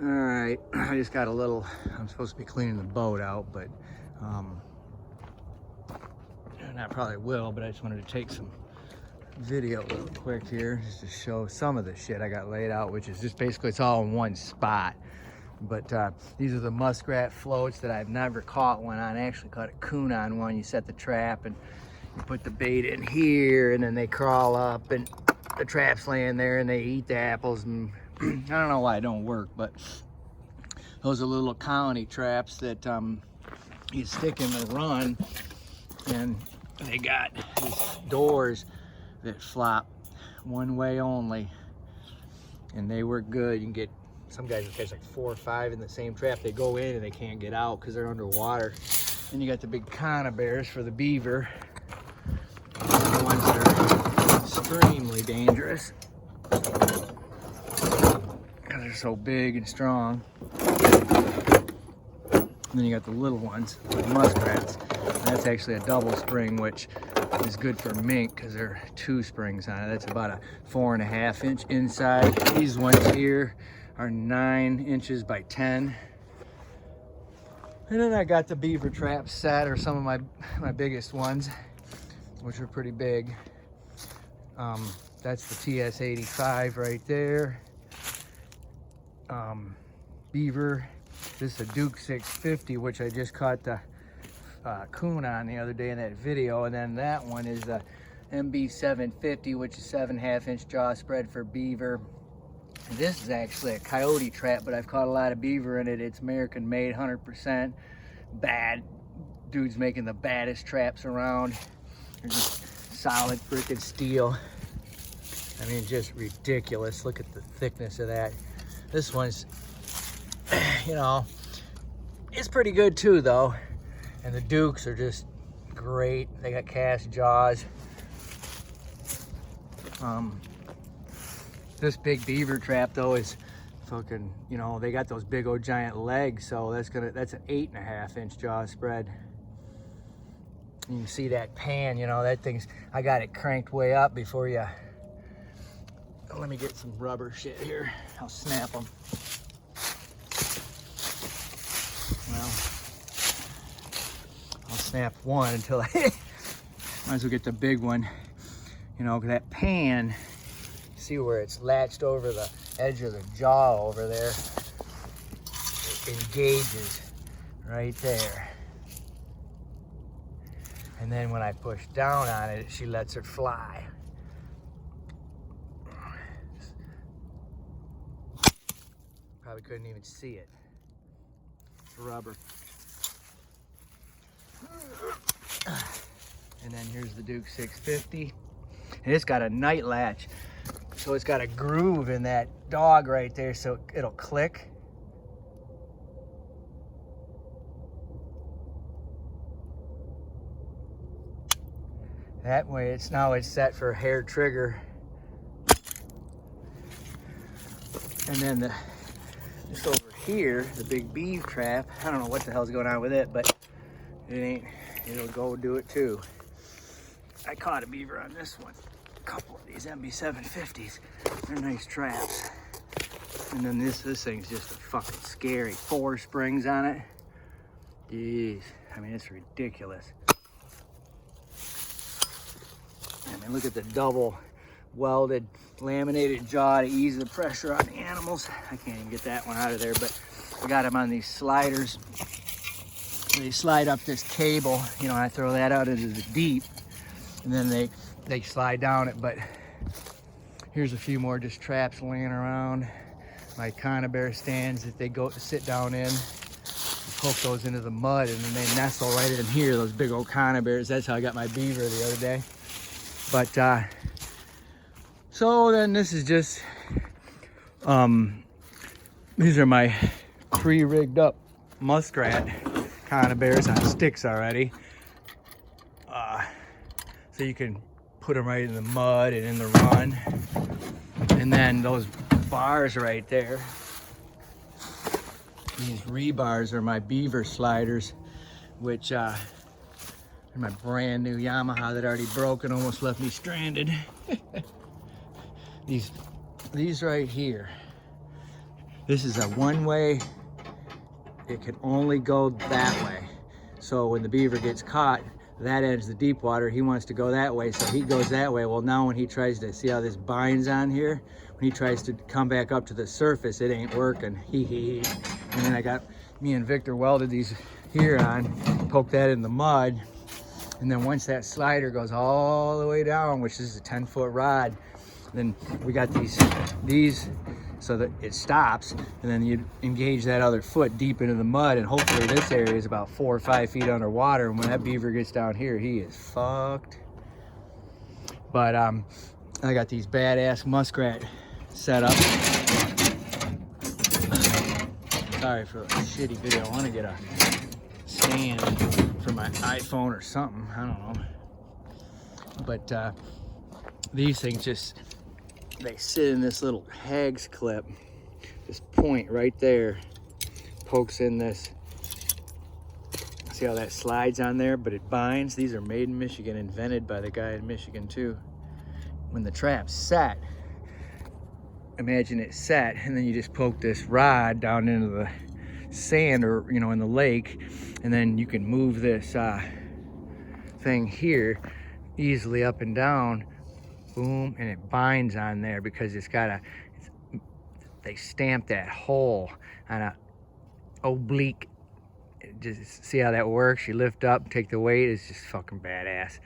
All right, I just got a little, I'm supposed to be cleaning the boat out, but and I probably will, but I just wanted to take some video real quick here just to show some of the shit I got laid out, which is just basically it's all in one spot. But these are the muskrat floats that I've never caught one on. I actually caught a coon on one. You set the trap and you put the bait in here, and then they crawl up and the trap's laying there and they eat the apples. And I don't know why it don't work, but those are little colony traps that you stick in the run, and they got these doors that flop one way only, and they work good. You can get, some guys will catch like 4 or 5 in the same trap. They go in and they can't get out because they're underwater. And you got the big conibears for the beaver, the ones that are extremely dangerous because they're so big and strong. And then you got the little ones, the muskrats. And that's actually a double spring, which is good for mink because there are 2 springs on it. That's about a 4.5 inch inside. These ones here are 9 inches by 10. And then I got the beaver trap set, or some of my biggest ones, which are pretty big. That's the TS85 right there. Beaver. This is a Duke 650, which I just caught the coon on the other day in that video. And then that one is the MB 750, which is 7.5 inch jaw spread for beaver. And this is actually a coyote trap, but I've caught a lot of beaver in it. It's American made, 100% bad. Dude's making the baddest traps around. They're just solid freaking steel. I mean, just ridiculous. Look at the thickness of that. This one's, you know, it's pretty good too though. And the Dukes are just great. They got cast jaws. This big beaver trap though is fucking, you know, they got those big old giant legs, so that's an 8.5 inch jaw spread. You can see that pan, you know, that thing's, I got it cranked way up before you. Let me get some rubber shit here. I'll snap them. Well, I'll snap one until I might as well get the big one. You know, that pan, see where it's latched over the edge of the jaw over there? It engages right there. And then when I push down on it, she lets her fly. Probably couldn't even see it. It's rubber. And then here's the Duke 650. And it's got a night latch. So it's got a groove in that dog right there, so it'll click. That way it's set for hair trigger. And then this over here, the big beef trap, I don't know what the hell's going on with it, but it'll go do it too. I caught a beaver on this one. A couple of these MB 750s. They're nice traps. And then this thing's just a fucking scary. 4 springs on it. Jeez, I mean, it's ridiculous. And then look at the double welded laminated jaw to ease the pressure on the animals. I can't even get that one out of there, but I got them on these sliders. They slide up this cable, you know, I throw that out into the deep, and then they slide down it. But here's a few more just traps laying around. My conibear stands that they go to sit down in. You poke those into the mud and then they nestle right in here, those big old conibears. That's how I got my beaver the other day. But so then this is just these are my pre-rigged up muskrat conibears on sticks already. So you can put them right in the mud and in the run. And then those bars right there, these rebars are my beaver sliders, which are my brand new Yamaha that already broke and almost left me stranded. These right here, This is a one-way. It can only go that way. So when the beaver gets caught, that end's the deep water. He wants to go that way, so he goes that way. Well, now when he tries to, see how this binds on here? When he tries to come back up to the surface, it ain't working. And then me and Victor welded these here on, poke that in the mud. And then once that slider goes all the way down, which is a 10-foot rod, then we got these so that it stops, and then you engage that other foot deep into the mud, and hopefully this area is about 4 or 5 feet underwater, and when that beaver gets down here, he is fucked. But I got these badass muskrat set up. Sorry for a shitty video. I want to get a stand for my iPhone or something, I don't know. But these things they sit in this little Hags clip. This point right there pokes in this. See how that slides on there, but it binds. These are made in Michigan, invented by the guy in Michigan too. When the trap's set, imagine it's set, and then you just poke this rod down into the sand, or in the lake, and then you can move this thing here easily up and down. Boom, and it binds on there because they stamp that hole on a oblique. Just see how that works. You lift up, take the weight. It's just fucking badass.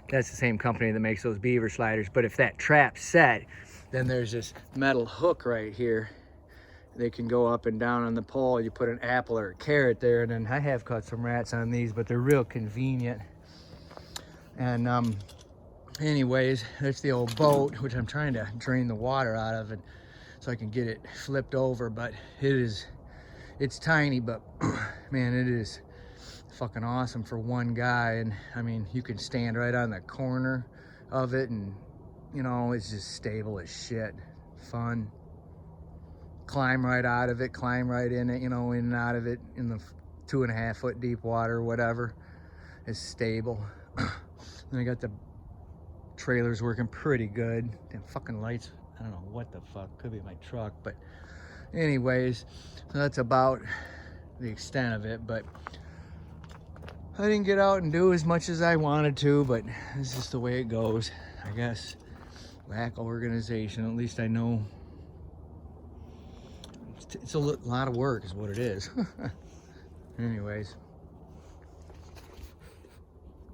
That's the same company that makes those beaver sliders. But if that trap's set, then there's this metal hook right here. They can go up and down on the pole. You put an apple or a carrot there, and then I have caught some rats on these, but they're real convenient. And anyways, that's the old boat, which I'm trying to drain the water out of it so I can get it flipped over. But it's tiny, but man, it is fucking awesome for one guy. And I mean, you can stand right on the corner of it, and it's just stable as shit. Fun. Climb right out of it, climb right in it, in and out of it in the 2.5 foot deep water, whatever. It's stable. And I got the trailers working pretty good. Damn fucking lights, I don't know what the fuck, could be my truck. But anyways, so that's about the extent of it. But I didn't get out and do as much as I wanted to, but it's just the way it goes, I guess. Lack of organization. At least I know it's a lot of work is what it is. Anyways.